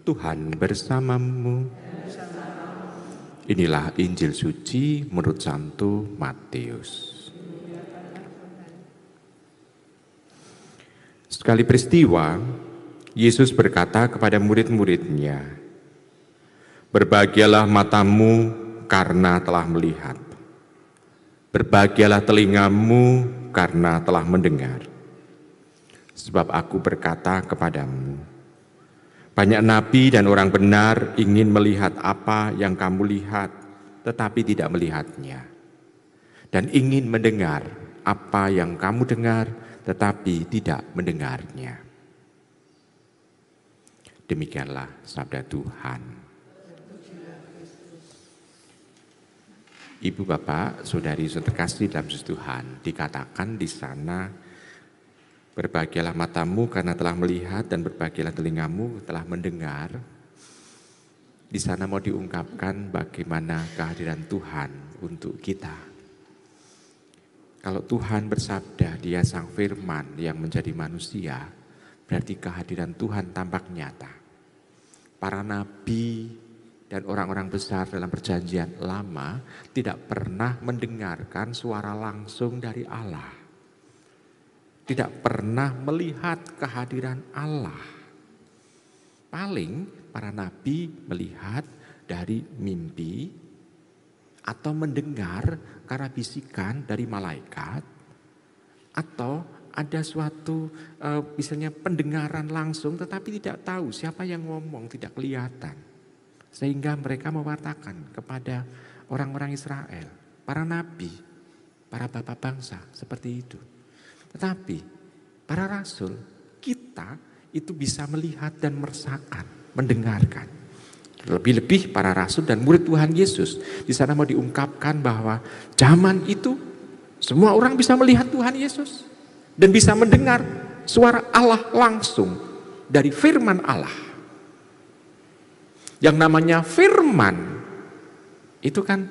Tuhan bersamamu. Inilah Injil suci menurut Santo Matius. Sekali peristiwa, Yesus berkata kepada murid-muridnya, "Berbahagialah matamu karena telah melihat. Berbahagialah telingamu karena telah mendengar. Sebab aku berkata kepadamu, banyak nabi dan orang benar ingin melihat apa yang kamu lihat, tetapi tidak melihatnya. Dan ingin mendengar apa yang kamu dengar, tetapi tidak mendengarnya." Demikianlah sabda Tuhan. Ibu, Bapak, Saudari, Saudara terkasih dalam Tuhan, dikatakan di sana, berbahagialah matamu karena telah melihat dan berbahagialah telingamu telah mendengar. Di sana mau diungkapkan bagaimana kehadiran Tuhan untuk kita. Kalau Tuhan bersabda, Dia Sang Firman yang menjadi manusia, berarti kehadiran Tuhan tampak nyata. Para nabi dan orang-orang besar dalam perjanjian lama tidak pernah mendengarkan suara langsung dari Allah. Tidak pernah melihat kehadiran Allah. Paling para nabi melihat dari mimpi atau mendengar karena bisikan dari malaikat, atau ada suatu misalnya pendengaran langsung tetapi tidak tahu siapa yang ngomong, tidak kelihatan. Sehingga mereka mewartakan kepada orang-orang Israel, para nabi, para bapak bangsa seperti itu. Tetapi para rasul, kita itu bisa melihat dan merasakan, mendengarkan. Lebih-lebih para rasul dan murid Tuhan Yesus. Di sana mau diungkapkan bahwa zaman itu semua orang bisa melihat Tuhan Yesus. Dan bisa mendengar suara Allah langsung dari firman Allah. Yang namanya firman itu kan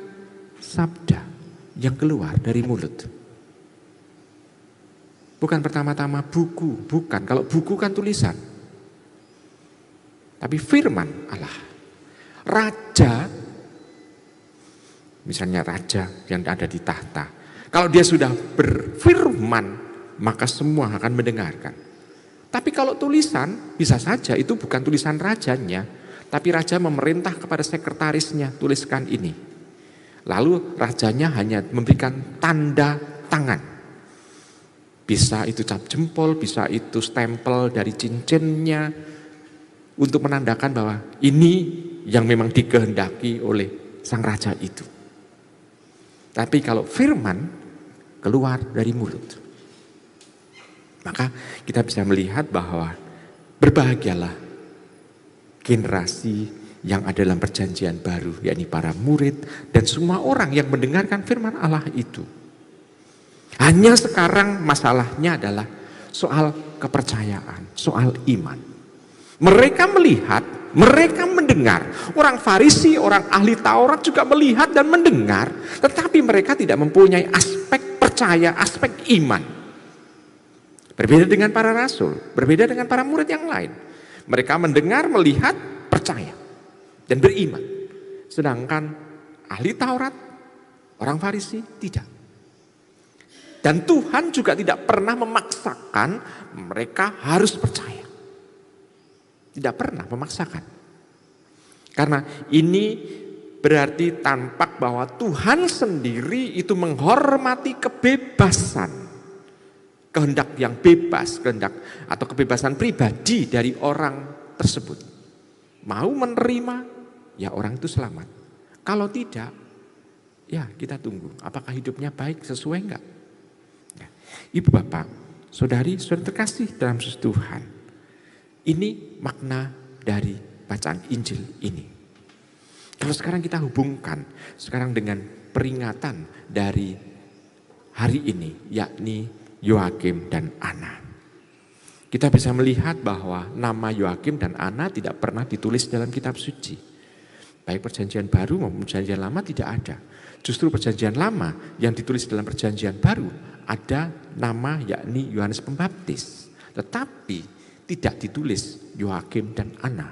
sabda yang keluar dari mulut. Bukan pertama-tama buku, bukan. Kalau buku kan tulisan. Tapi firman Allah. Raja, misalnya raja yang ada di tahta. Kalau dia sudah berfirman, maka semua akan mendengarkan. Tapi kalau tulisan, bisa saja itu bukan tulisan rajanya. Tapi raja memerintah kepada sekretarisnya, tuliskan ini. Lalu rajanya hanya memberikan tanda tangan. Bisa itu cap jempol, bisa itu stempel dari cincinnya untuk menandakan bahwa ini yang memang dikehendaki oleh sang raja itu. Tapi kalau firman keluar dari mulut, maka kita bisa melihat bahwa berbahagialah generasi yang ada dalam perjanjian baru, yakni para murid dan semua orang yang mendengarkan firman Allah itu. Hanya sekarang masalahnya adalah soal kepercayaan, soal iman. Mereka melihat, mereka mendengar. Orang Farisi, orang ahli Taurat juga melihat dan mendengar. Tetapi mereka tidak mempunyai aspek percaya, aspek iman. Berbeda dengan para rasul, berbeda dengan para murid yang lain. Mereka mendengar, melihat, percaya, dan beriman. Sedangkan ahli Taurat, orang Farisi tidak. Dan Tuhan juga tidak pernah memaksakan mereka harus percaya. Tidak pernah memaksakan. Karena ini berarti tampak bahwa Tuhan sendiri itu menghormati kebebasan. Kehendak yang bebas, kehendak atau kebebasan pribadi dari orang tersebut. Mau menerima, ya orang itu selamat. Kalau tidak, ya kita tunggu. Apakah hidupnya baik, sesuai enggak? Ibu, Bapak, Saudari, Saudara terkasih dalam Tuhan. Ini makna dari bacaan Injil ini. Kalau sekarang kita hubungkan sekarang dengan peringatan dari hari ini, yakni Yoakim dan Ana. Kita bisa melihat bahwa nama Yoakim dan Ana tidak pernah ditulis dalam kitab suci. Baik perjanjian baru maupun perjanjian lama tidak ada. Justru perjanjian lama yang ditulis dalam perjanjian baru ada nama yakni Yohanes Pembaptis. Tetapi tidak ditulis Yoakim dan Ana.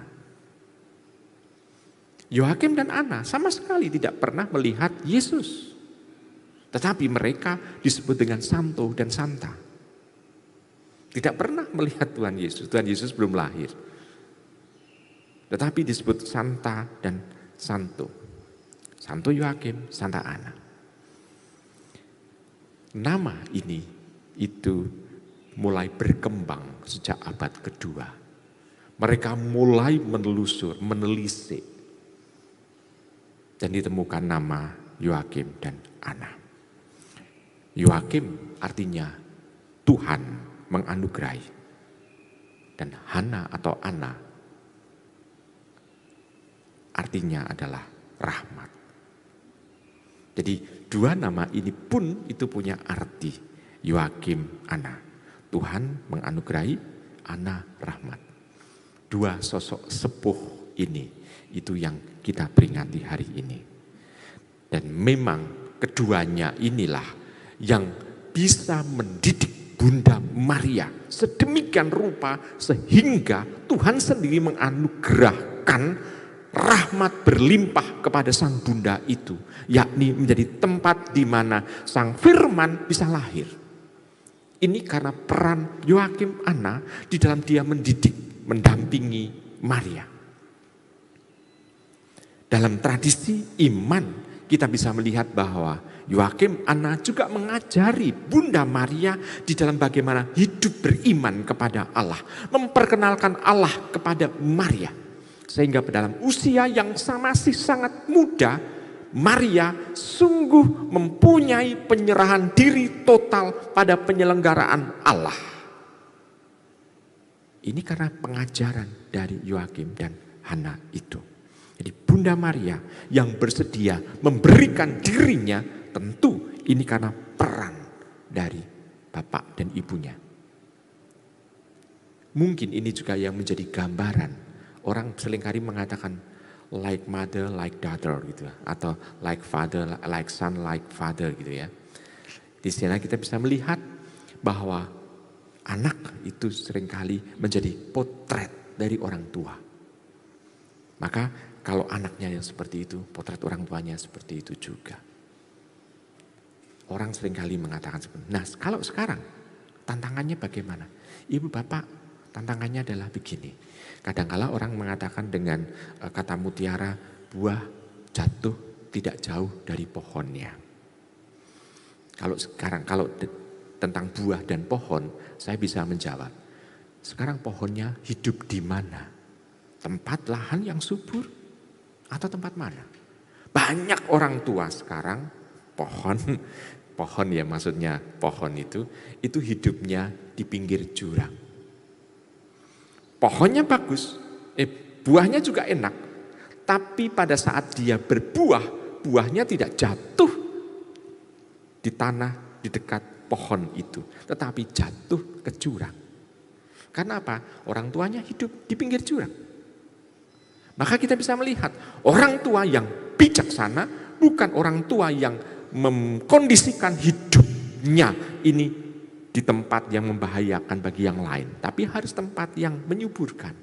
Yoakim dan Ana sama sekali tidak pernah melihat Yesus. Tetapi mereka disebut dengan santo dan santa. Tidak pernah melihat Tuhan Yesus. Tuhan Yesus belum lahir. Tetapi disebut santa dan santo. Santo Yoakim, santa Ana. Nama ini itu mulai berkembang sejak abad kedua. Mereka mulai menelusur, menelisik. Dan ditemukan nama Yoakim dan Ana. Yoakim artinya Tuhan menganugerahi. Dan Hana atau Ana artinya adalah rahmat. Jadi dua nama ini pun itu punya arti. Yoakim, Ana. Tuhan menganugerahi, Ana rahmat. Dua sosok sepuh ini, itu yang kita peringati hari ini. Dan memang keduanya inilah yang bisa mendidik Bunda Maria sedemikian rupa sehingga Tuhan sendiri menganugerahkan rahmat berlimpah kepada sang bunda itu, yakni menjadi tempat di mana sang firman bisa lahir. Ini karena peran Yoakim Ana di dalam dia mendidik, mendampingi Maria. Dalam tradisi iman kita bisa melihat bahwa Yoakim Ana juga mengajari Bunda Maria di dalam bagaimana hidup beriman kepada Allah. Memperkenalkan Allah kepada Maria. Sehingga dalam usia yang masih sangat muda, Maria sungguh mempunyai penyerahan diri total pada penyelenggaraan Allah. Ini karena pengajaran dari Yoakim dan Hana itu. Jadi Bunda Maria yang bersedia memberikan dirinya, tentu ini karena peran dari bapak dan ibunya. Mungkin ini juga yang menjadi gambaran. Orang seringkali mengatakan like mother, like daughter gitu, atau like father, like son, like father gitu ya. Di sana kita bisa melihat bahwa anak itu seringkali menjadi potret dari orang tua. Maka kalau anaknya yang seperti itu, potret orang tuanya seperti itu juga. Orang seringkali mengatakan seperti itu. Nah kalau sekarang tantangannya bagaimana? Ibu bapak tantangannya adalah begini. Kadangkala orang mengatakan dengan kata mutiara, buah jatuh tidak jauh dari pohonnya. Kalau sekarang, kalau tentang buah dan pohon, saya bisa menjawab. Sekarang pohonnya hidup di mana? Tempat lahan yang subur atau tempat mana? Banyak orang tua sekarang pohon ya maksudnya pohon itu hidupnya di pinggir jurang. Pohonnya bagus, buahnya juga enak. Tapi pada saat dia berbuah, buahnya tidak jatuh di tanah di dekat pohon itu. Tetapi jatuh ke jurang. Karena apa? Orang tuanya hidup di pinggir jurang. Maka kita bisa melihat orang tua yang bijaksana bukan orang tua yang mengkondisikan hidupnya ini di tempat yang membahayakan bagi yang lain. Tapi harus tempat yang menyuburkan.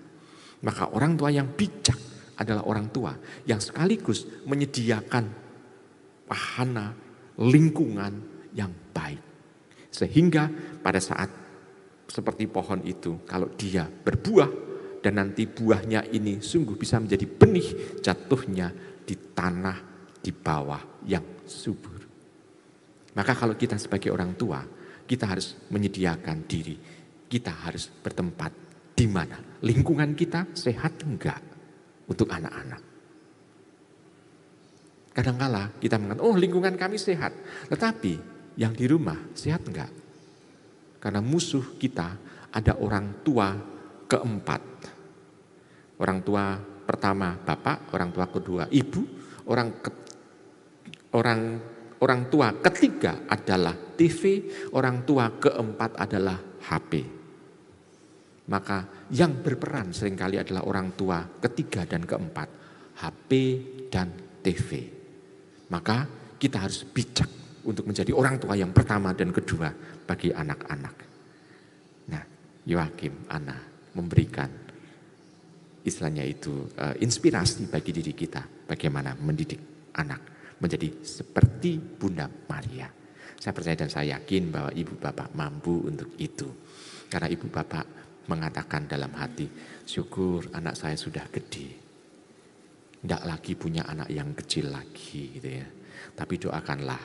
Maka orang tua yang bijak adalah orang tua yang sekaligus menyediakan wahana, lingkungan yang baik. Sehingga pada saat seperti pohon itu, kalau dia berbuah dan nanti buahnya ini sungguh bisa menjadi benih, jatuhnya di tanah di bawah yang subur. Maka kalau kita sebagai orang tua, kita harus menyediakan diri. Kita harus bertempat di mana? Lingkungan kita sehat enggak untuk anak-anak? Kadang-kala kita mengatakan, oh lingkungan kami sehat. Tetapi yang di rumah sehat enggak? Karena musuh kita ada orang tua keempat. Orang tua pertama bapak, orang tua kedua ibu, orang tua ketiga adalah TV, orang tua keempat adalah HP. Maka yang berperan seringkali adalah orang tua ketiga dan keempat, HP dan TV. Maka kita harus bijak untuk menjadi orang tua yang pertama dan kedua bagi anak-anak. Nah, Yoakim, Ana memberikan istilahnya itu inspirasi bagi diri kita bagaimana mendidik anak menjadi seperti Bunda Maria. Saya percaya dan saya yakin bahwa ibu bapak mampu untuk itu. Karena ibu bapak mengatakan dalam hati, syukur anak saya sudah gede. Tidak lagi punya anak yang kecil lagi gitu ya. Tapi doakanlah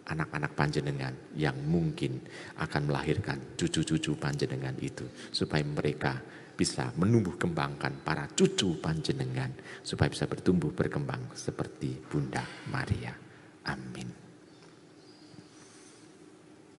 anak-anak panjenengan yang mungkin akan melahirkan cucu-cucu panjenengan itu. Supaya mereka bisa menumbuh kembangkan para cucu panjenengan. Supaya bisa bertumbuh berkembang seperti Bunda Maria. Amin.